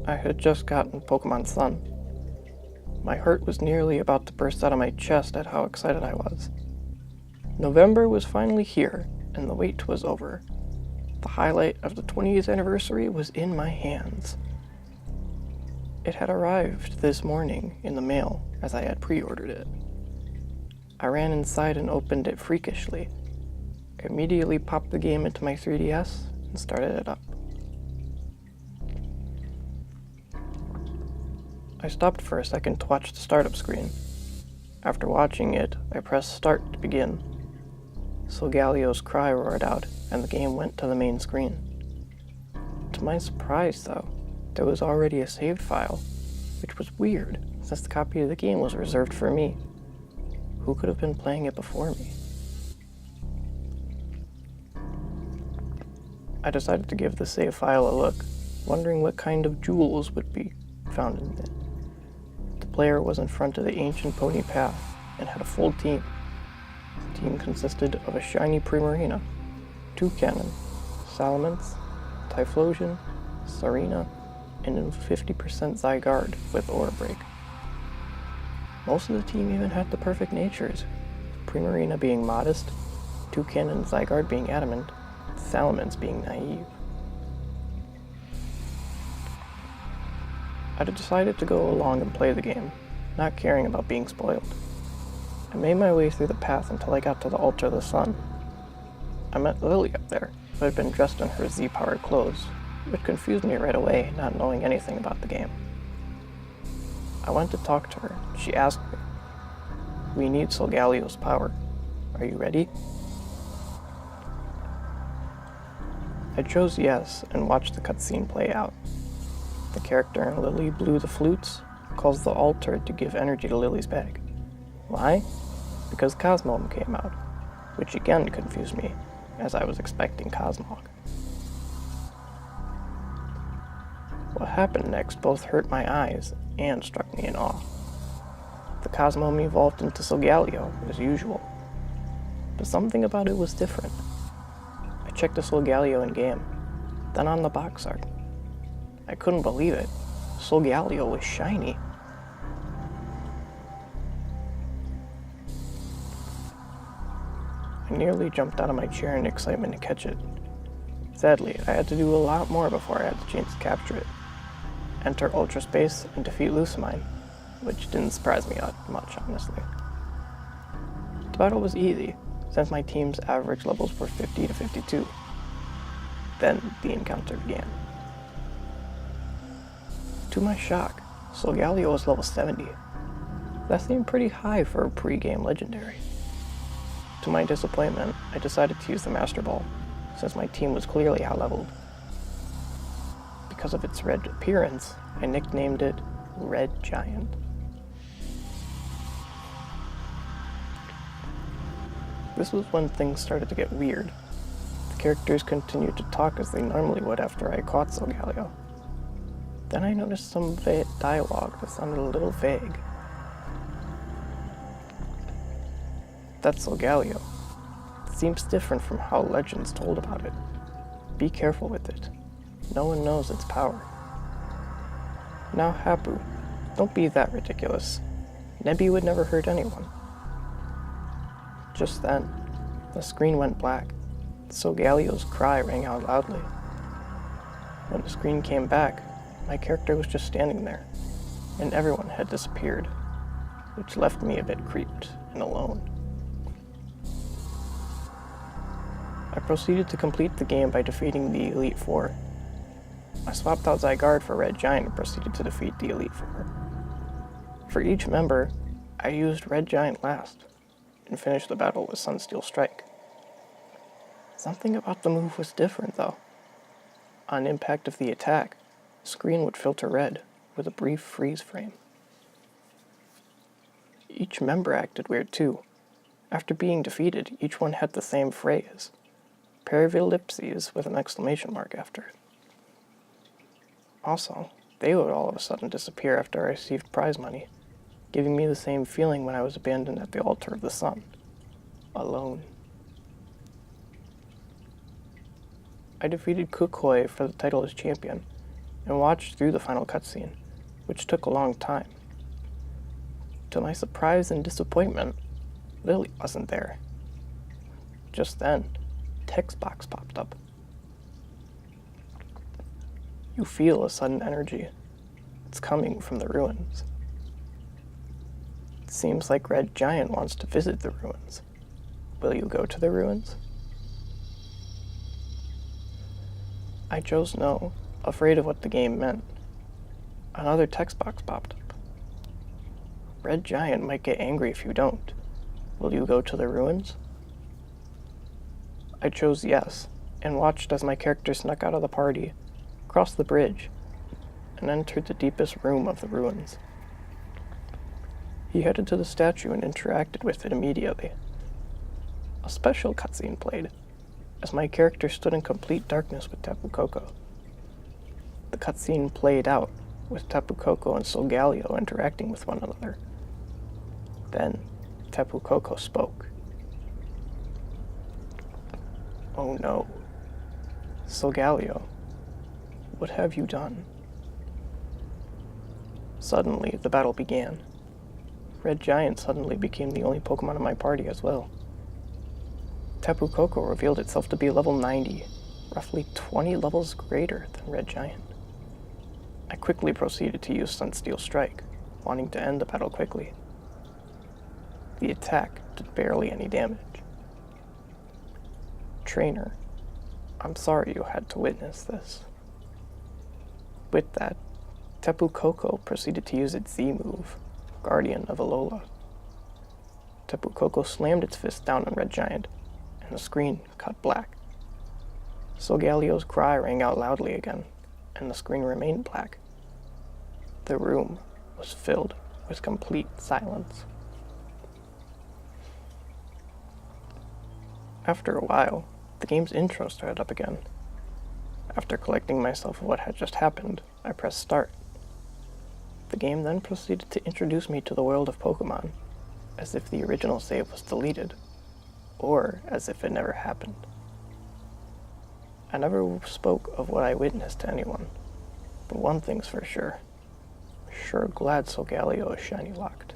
I had just gotten Pokemon Sun. My heart was nearly about to burst out of my chest at how excited I was. November was finally here, and the wait was over. The highlight of the 20th anniversary was in my hands. It had arrived this morning in the mail, as I had pre-ordered it. I ran inside and opened it freakishly. I immediately popped the game into my 3DS and started it up. I stopped for a second to watch the startup screen. After watching it, I pressed start to begin. Solgalio's cry roared out, and the game went to the main screen. To my surprise, though, there was already a saved file, which was weird, since the copy of the game was reserved for me. Who could have been playing it before me? I decided to give the save file a look, wondering what kind of jewels would be found in it. The player was in front of the ancient pony path and had a full team. The team consisted of a shiny Primarina, Toucannon, Salamence, Typhlosion, Sarina, and a 50% Zygarde with Aura Break. Most of the team even had the perfect natures, Primarina being modest, Toucannon and Zygarde being adamant, Salamence being naive. I decided to go along and play the game, not caring about being spoiled. I made my way through the path until I got to the altar of the sun. I met Lily up there, who had been dressed in her Z-powered clothes, which confused me right away, not knowing anything about the game. I went to talk to her. She asked me, "We need Solgalio's power. Are you ready?" I chose yes and watched the cutscene play out. The character in Lily blew the flutes, calls the altar to give energy to Lily's bag. Why? Because Cosmog came out, which again confused me, as I was expecting Cosmog. What happened next both hurt my eyes and struck me in awe. The Cosmog evolved into Solgalio, as usual, but something about it was different. I checked the Solgalio in-game, then on the box art. I couldn't believe it. Solgalio was shiny. I nearly jumped out of my chair in excitement to catch it. Sadly, I had to do a lot more before I had the chance to capture it. Enter Ultra Space and defeat Lucamine, which didn't surprise me much, honestly. The battle was easy, since my team's average levels were 50 to 52. Then the encounter began. To my shock, Solgalio was level 70. That seemed pretty high for a pre-game legendary. To my disappointment, I decided to use the Master Ball, since my team was clearly out-leveled. Because of its red appearance, I nicknamed it Red Giant. This was when things started to get weird. The characters continued to talk as they normally would after I caught Solgalio. Then I noticed some dialogue that sounded a little vague. That's Solgalio. It seems different from how legends told about it. Be careful with it. No one knows its power. Now Hapu, don't be that ridiculous. Nebby would never hurt anyone. Just then, the screen went black. Solgalio's cry rang out loudly. When the screen came back, my character was just standing there, and everyone had disappeared, which left me a bit creeped and alone. I proceeded to complete the game by defeating the Elite Four. I swapped out Zygarde for Red Giant and proceeded to defeat the Elite Four. For each member, I used Red Giant last, and finished the battle with Sunsteel Strike. Something about the move was different, though. On impact of the attack, the screen would filter red, with a brief freeze frame. Each member acted weird, too. After being defeated, each one had the same phrase, Perivilipses with an exclamation mark after it. Also, they would all of a sudden disappear after I received prize money, giving me the same feeling when I was abandoned at the altar of the sun. Alone. I defeated Kukoi for the title as champion, and watched through the final cutscene, which took a long time. To my surprise and disappointment, Lily wasn't there. Just then, a text box popped up. You feel a sudden energy. It's coming from the ruins. It seems like Red Giant wants to visit the ruins. Will you go to the ruins? I chose no, afraid of what the game meant. Another text box popped up. Red Giant might get angry if you don't. Will you go to the ruins? I chose yes, and watched as my character snuck out of the party, crossed the bridge, and entered the deepest room of the ruins. He headed to the statue and interacted with it immediately. A special cutscene played, as my character stood in complete darkness with Tapu Koko. The cutscene played out, with Tapu Koko and Solgaleo interacting with one another. Then, Tapu Koko spoke. Oh no. Solgaleo, what have you done? Suddenly, the battle began. Red Giant suddenly became the only Pokemon in my party as well. Tapu Koko revealed itself to be level 90, roughly 20 levels greater than Red Giant. I quickly proceeded to use Sunsteel Strike, wanting to end the battle quickly. The attack did barely any damage. Trainer, I'm sorry you had to witness this. With that, Tapu Koko proceeded to use its Z move, Guardian of Alola. Tapu Koko slammed its fist down on Red Giant, and the screen cut black. Solgaleo's cry rang out loudly again, and the screen remained black. The room was filled with complete silence. After a while, the game's intro started up again. After collecting myself of what had just happened, I pressed start. The game then proceeded to introduce me to the world of Pokémon, as if the original save was deleted, or as if it never happened. I never spoke of what I witnessed to anyone, but one thing's for sure. Sure glad Solgaleo is shiny locked.